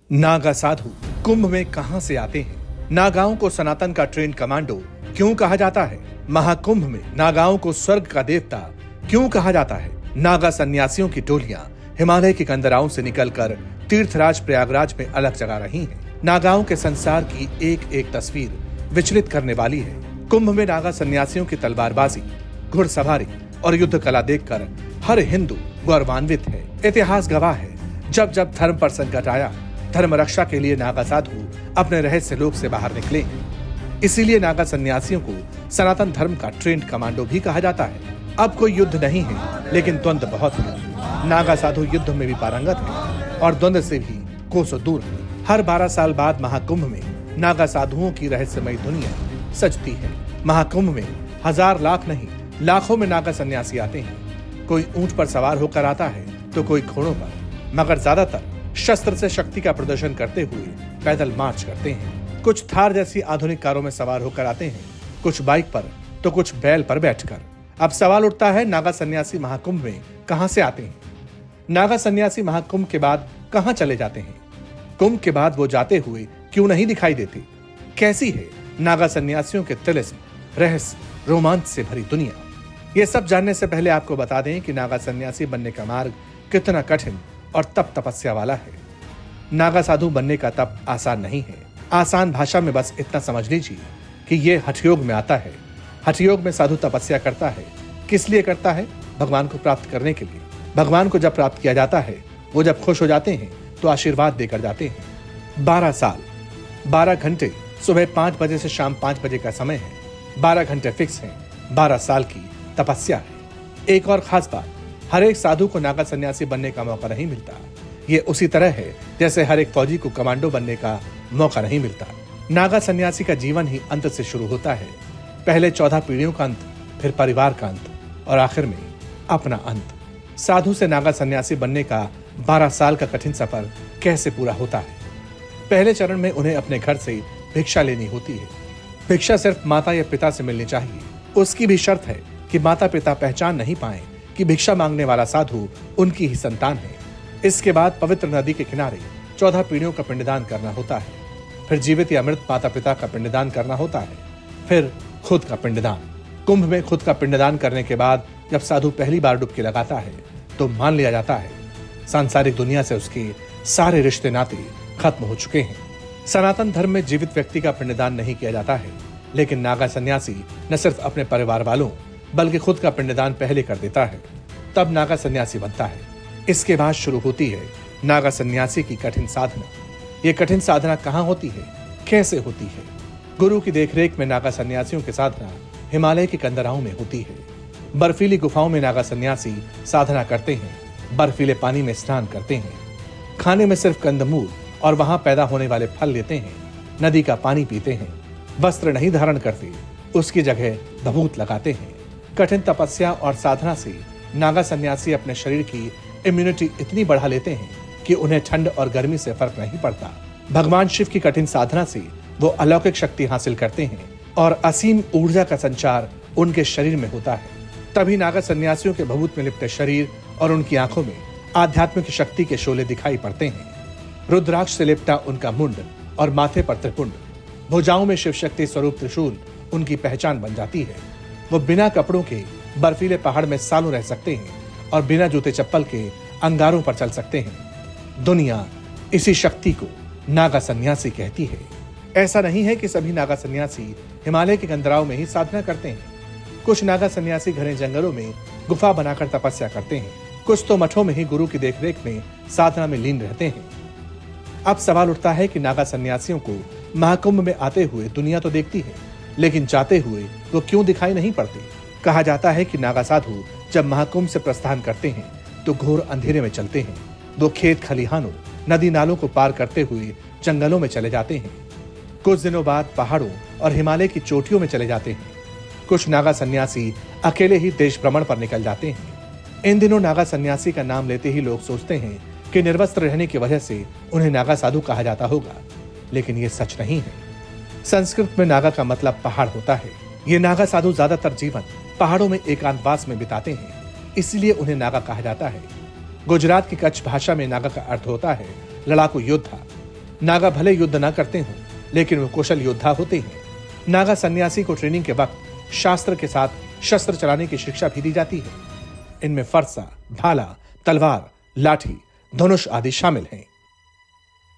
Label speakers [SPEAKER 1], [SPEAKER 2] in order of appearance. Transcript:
[SPEAKER 1] नागा साधु कुंभ में कहां से आते हैं? नागाओं को सनातन का ट्रेंड कमांडो क्यों कहा जाता है? महाकुंभ में नागाओं को स्वर्ग का देवता क्यों कहा जाता है? नागा सन्यासियों की टोलियां हिमालय की कंदराओं से निकलकर तीर्थराज प्रयागराज में अलग जगा रही हैं। नागाओं के संसार की एक एक तस्वीर विचलित करने वाली है। कुंभ में नागा सन्यासियों की तलवारबाजी, घुड़सवारी और युद्ध कला देखकर हर हिंदू गौरवान्वित है। इतिहास गवाह है, जब जब धर्म पर संकट आया, धर्म रक्षा के लिए नागा साधु अपने रहस्य लोक से बाहर निकले हैं। इसीलिए नागा सन्यासियों को सनातन धर्म का ट्रेंड कमांडो भी कहा जाता है। अब कोई युद्ध नहीं है, लेकिन द्वंद्व बहुत है। नागा साधु युद्ध में भी पारंगत है और द्वंद्व से भी कोसों दूर है। हर 12 साल बाद महाकुंभ में नागा साधुओं की रहस्यमयी दुनिया सजती है। महाकुंभ में हजार लाख नहीं, लाखों में नागा सन्यासी आते हैं। कोई ऊंट पर सवार होकर आता है तो कोई घोड़ों पर, मगर ज्यादातर शस्त्र से शक्ति का प्रदर्शन करते हुए पैदल मार्च करते हैं। कुछ थार जैसी आधुनिक कारों में सवार होकर आते हैं, कुछ बाइक पर तो कुछ बैल पर बैठकर। अब सवाल उठता है, नागा सन्यासी महाकुंभ में कहां से आते हैं? नागा सन्यासी महाकुंभ के बाद कहां चले जाते हैं? कुंभ के बाद वो जाते हुए क्यों नहीं दिखाई देते? कैसी है नागा सन्यासियों के तिलिस्म, रहस्य, रोमांच से भरी दुनिया? ये सब जानने से पहले आपको बता दें कि नागा सन्यासी बनने का मार्ग कितना कठिन और तप तपस्या वाला है। नागा साधु बनने का तप आसान नहीं है। आसान भाषा में बस इतना समझ लीजिए कि ये हठयोग में आता है। हठयोग में साधु तपस्या करता है। किस लिए करता है? भगवान को प्राप्त करने के लिए। भगवान को जब प्राप्त किया जाता है, वो जब खुश हो जाते हैं तो आशीर्वाद देकर जाते हैं। 12 साल, 12 घंटे, सुबह 5 बजे से शाम 5 बजे का समय है। 12 घंटे फिक्स है। 12 साल की तपस्या है। एक और खास बात, हर एक साधु को नागा सन्यासी बनने का मौका नहीं मिलता। ये उसी तरह है जैसे हर एक फौजी को कमांडो बनने का मौका नहीं मिलता। नागा सन्यासी का जीवन ही अंत से शुरू होता है। पहले 14 पीढ़ियों का अंत, फिर परिवार का अंत और आखिर में अपना अंत। साधु से नागा सन्यासी बनने का 12 साल का कठिन सफर कैसे पूरा होता है? पहले चरण में उन्हें अपने घर से भिक्षा लेनी होती है। भिक्षा सिर्फ माता या पिता से मिलनी चाहिए। उसकी भी शर्त है कि माता पिता पहचान नहीं पाए कि भिक्षा मांगने वाला साधु उनकी ही संतान है। इसके बाद पवित्र नदी के किनारे 14 पीढ़ियों का पिंडदान करना होता है। फिर जीवित या मृत माता पिता का पिंडदान करना होता है। फिर खुद का पिंडदान। कुंभ में खुद का पिंडदान करने के बाद जब साधु पहली बार डुबकी लगाता है तो मान लिया जाता है सांसारिक दुनिया से उसके सारे रिश्ते नाते खत्म हो चुके हैं। सनातन धर्म में जीवित व्यक्ति का पिंडदान नहीं किया जाता है, लेकिन नागा सन्यासी न सिर्फ अपने परिवार वालों बल्कि खुद का पिंडदान पहले कर देता है, तब नागा सन्यासी बनता है। इसके बाद शुरू होती है नागा सन्यासी की कठिन साधना। ये कठिन साधना कहाँ होती है, कैसे होती है? गुरु की देखरेख में नागा सन्यासियों की साधना हिमालय की कंदराओं में होती है। बर्फीली गुफाओं में नागा सन्यासी साधना करते हैं। बर्फीले पानी में स्नान करते हैं। खाने में सिर्फ कंदमूल और वहां पैदा होने वाले फल लेते हैं। नदी का पानी पीते हैं। वस्त्र नहीं धारण करते, उसकी जगह भभूत लगाते हैं। कठिन तपस्या और साधना से नागा सन्यासी अपने शरीर की इम्यूनिटी इतनी बढ़ा लेते हैं कि उन्हें ठंड और गर्मी से फर्क नहीं पड़ता। भगवान शिव की कठिन साधना से वो अलौकिक शक्ति हासिल करते हैं और असीम ऊर्जा का संचार उनके शरीर में होता है। तभी नागा सन्यासियों के भभूत में लिपटे शरीर और उनकी आंखों में आध्यात्मिक शक्ति के शोले दिखाई पड़ते हैं। रुद्राक्ष से लिपटा उनका मुंड और माथे पर त्रिपुंड, भुजाओं में शिव शक्ति स्वरूप त्रिशूल उनकी पहचान बन जाती है। वो बिना कपड़ों के बर्फीले पहाड़ में सालों रह सकते हैं और बिना जूते चप्पल के अंगारों पर चल सकते हैं। दुनिया इसी शक्ति को नागा सन्यासी कहती है। ऐसा नहीं है कि सभी नागा सन्यासी हिमालय के कंदराओं में ही साधना करते हैं। कुछ नागा सन्यासी घने जंगलों में गुफा बनाकर तपस्या करते हैं। कुछ तो मठों में ही गुरु की देखरेख में साधना में लीन रहते हैं। अब सवाल उठता है कि नागा सन्यासियों को महाकुंभ में आते हुए दुनिया तो देखती है, लेकिन जाते हुए वो क्यों दिखाई नहीं पड़ते? कहा जाता है कि नागा साधु जब महाकुंभ से प्रस्थान करते हैं तो घोर अंधेरे में चलते हैं। वो खेत खलिहानों, नदी नालों को पार करते हुए जंगलों में चले जाते हैं। कुछ दिनों बाद पहाड़ों और हिमालय की चोटियों में चले जाते हैं। कुछ नागा सन्यासी अकेले ही देश भ्रमण पर निकल जाते हैं। इन दिनों नागा सन्यासी का नाम लेते ही लोग सोचते हैं कि निर्वस्त्र रहने की वजह से उन्हें नागा साधु कहा जाता होगा, लेकिन ये सच नहीं है। संस्कृत में नागा का मतलब पहाड़ होता है। ये नागा साधु ज्यादातर जीवन पहाड़ों में एकांतवास में बिताते हैं, इसलिए उन्हें नागा कहा जाता है। गुजरात की कच्छ भाषा में नागा का अर्थ होता है लड़ाकू योद्धा। नागा भले युद्ध ना करते हों, लेकिन वे कुशल योद्धा होते हैं। नागा सन्यासी को ट्रेनिंग के वक्त शास्त्र के साथ शस्त्र चलाने की शिक्षा भी दी जाती है। इनमें फरसा, भाला, तलवार, लाठी, धनुष आदि शामिल हैं।